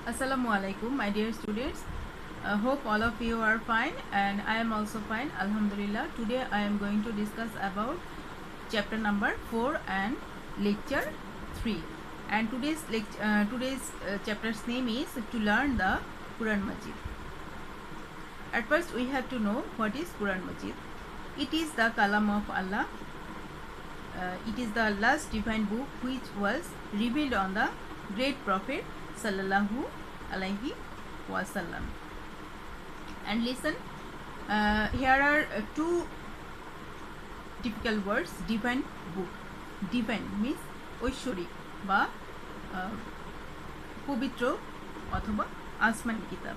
Assalamu alaikum, my dear students. Hope all of you are fine, and I am also fine, Alhamdulillah. Today I am going to discuss about chapter number 4 and lecture 3. And today's chapter's name is to learn the Quran Majid. At first we have to know what is Quran Majid. It is the Kalam of Allah. It is the last divine book which was revealed on the great Prophet Sallallahu Alaihi Wasallam. And listen, here are two typical words: divine book. Divine means ঐশ্বরিক বা পবিত্র অথবা আসমানি কিতাব,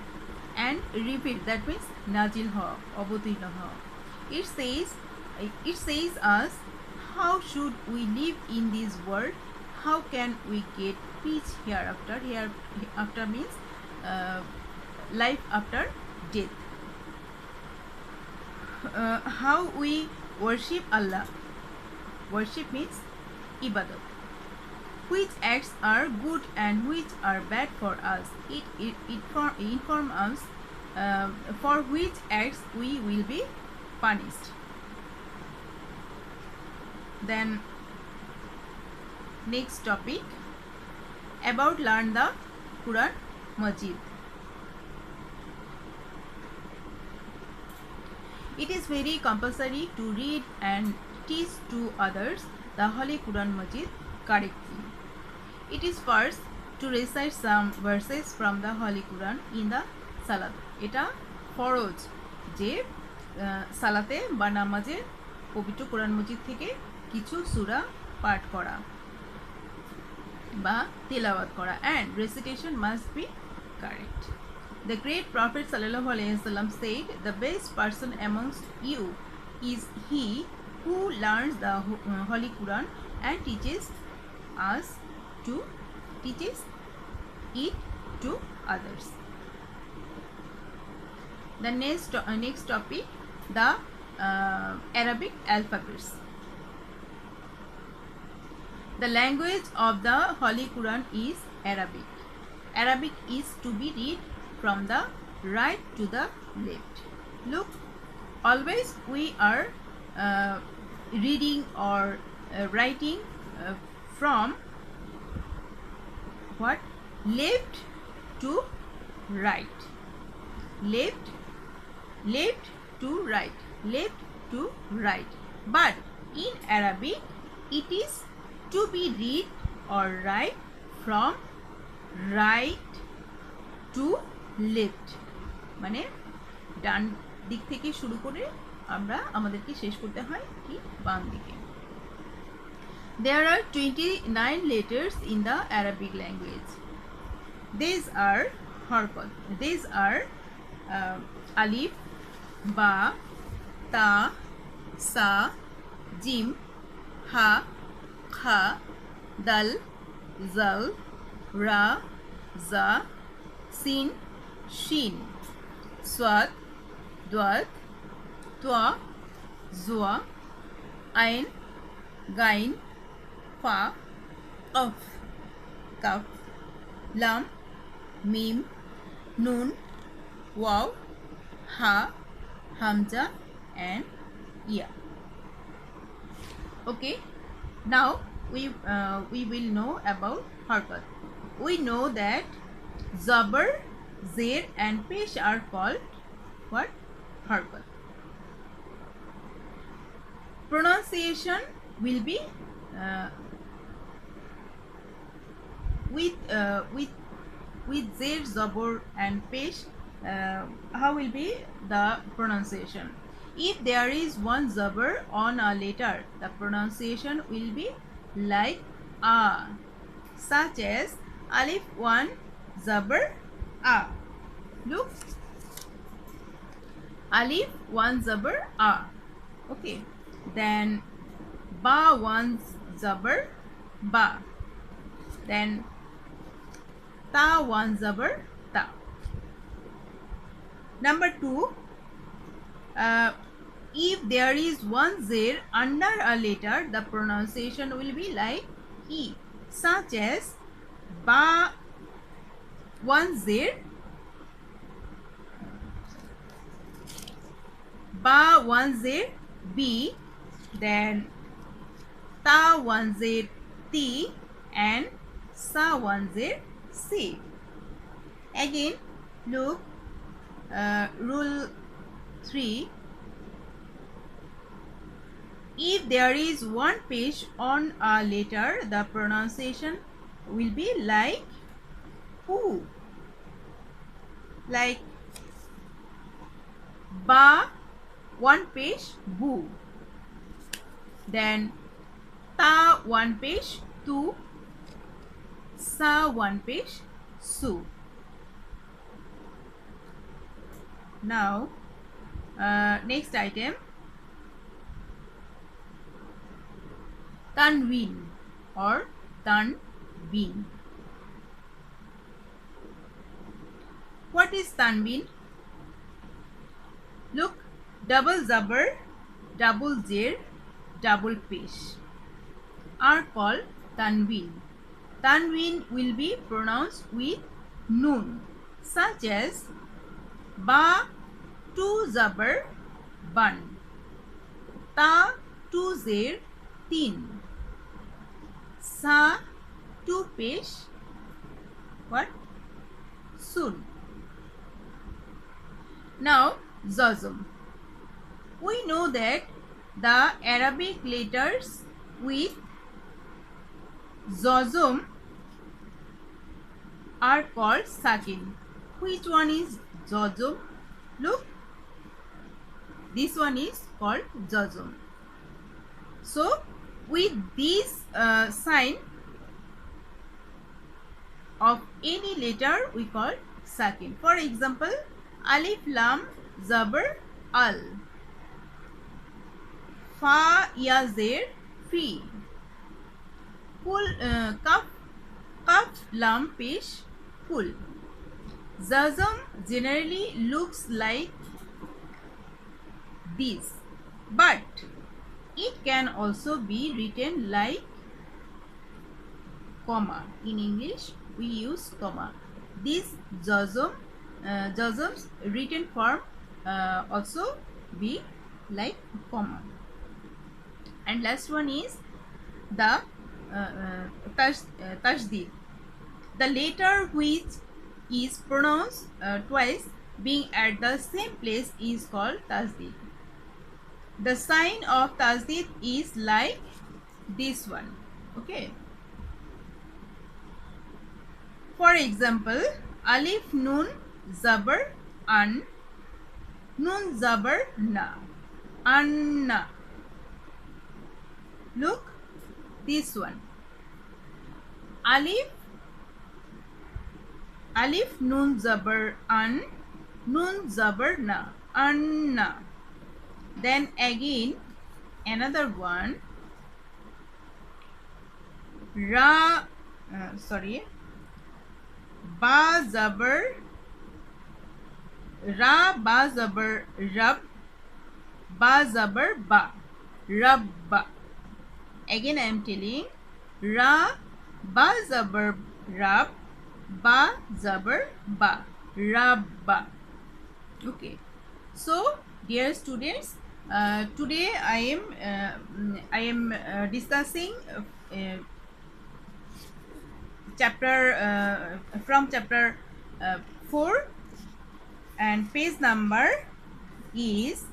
and revealed, that means নাজিল হওয়া, অবতীর্ণ হওয়া. It says us how should we live in this world, how can we get peace hereafter. Hereafter means life after death. How we worship Allah. Worship means ibadat. Which acts are good and which are bad for us. It inform us for which acts we will be punished. Then next topic about learn the Quran Majid. It is very compulsory to read and teach to others the Holy Quran Majid correctly. It is first to recite some verses from the Holy Quran in the Salat. এটা ফরজ যে সালাতে বা নামাজে পবিত্র কোরআন মজিদ থেকে কিছু সূরা পাঠ করা বা তিলাওয়াত করা, and recitation must be correct. The great Prophet Sallallahu Alaihi Wasallam said, "The best person amongst you is he who learns the Holy Quran and teaches it to others." The next topic, the Arabic alphabets. The language of the Holy Quran is Arabic. Arabic is to be read from the right to the left. Look, always we are reading or writing from what? Left to right. Left to right. Left to right. But in Arabic, it is to be read or write from right to left. মানে ডান দিক থেকে শুরু করে আমরা আমাদেরকে শেষ করতে হয় কি বাম দিকে. There are 29 letters in the Arabic language. These are harkat. These are alif, ba, ta, sa, jim, ha, kha, dal, zal, ra, za, sin, shin, swat, dwat, twa, zwa, ain, gain, fa, qaf, kaf, lam, mim, nun, waw, ha, hamza, and ya. Okay, now we will know about harkat. We know that zabar, zer, and pesh are called what? Harkat. Pronunciation will be with zer, zabar, and pesh. How will be the pronunciation? If there is one zabar on a letter, the pronunciation will be like a, such as alif 1 zabar a. Look, alif 1 zabar a. Okay, then ba 1 zabar ba, then ta 1 zabar ta. Number 2, if there is one zer under a letter, the pronunciation will be like e, such as ba one zer, ba one zer b, then ta one zer t, and sa one zer c. Again, look, rule 3. If there is one pesh on a letter, the pronunciation will be like who, like ba one pesh bu, then ta one pesh tu, sa one pesh su. Now next item, tanween or tanween. What is tanween? Look, double zabar, double zer, double pesh are called tanween. Tanween will be pronounced with noon, such as ba two zabar ban, ta two zer tin, sa two pesh what sun. Now zazum. We know that the Arabic letters with zazum are called sakin. Which one is zazum? Look, this one is called zazum. So with this sign of any letter we call sakin. For example, alif lam zabar al, fa ya zer fi, kul kaf lam pesh kul. Zazam generally looks like this, but it can also be written like comma. In English we use comma. This jazm's written form also be like comma. And last one is the tashdid. The letter which is pronounced twice being at the same place is called tashdid. The sign of tashdid is like this one. Okay. For example, alif nun zabar an, nun zabar na, anna. Look, this one. Alif nun zabar an, nun zabar na, anna. Then again another one, ba zabar ra, ba zabar rab, ba zabar ba, rabba. Again I am telling, ra ba zabar rab, ba zabar ba, rabba. Okay. So dear students, today I am discussing chapter from chapter 4, and page number is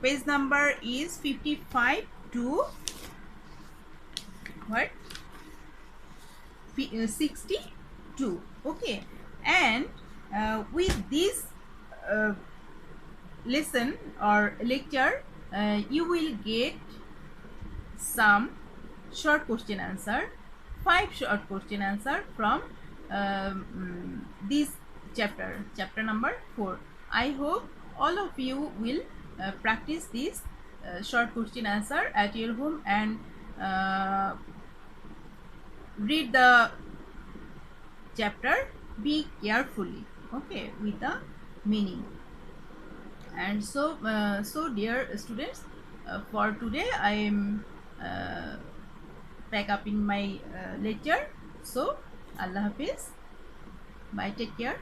55 to what 62. Okay, and with this lesson or lecture you will get some short question answer, 5 short question answer from this chapter number 4. I hope all of you will practice this short question answer at your home and read the chapter, be carefully, okay, with the meaning. And so dear students, for today I am pack up in my lecture. So Allah Hafiz. Bye, take care.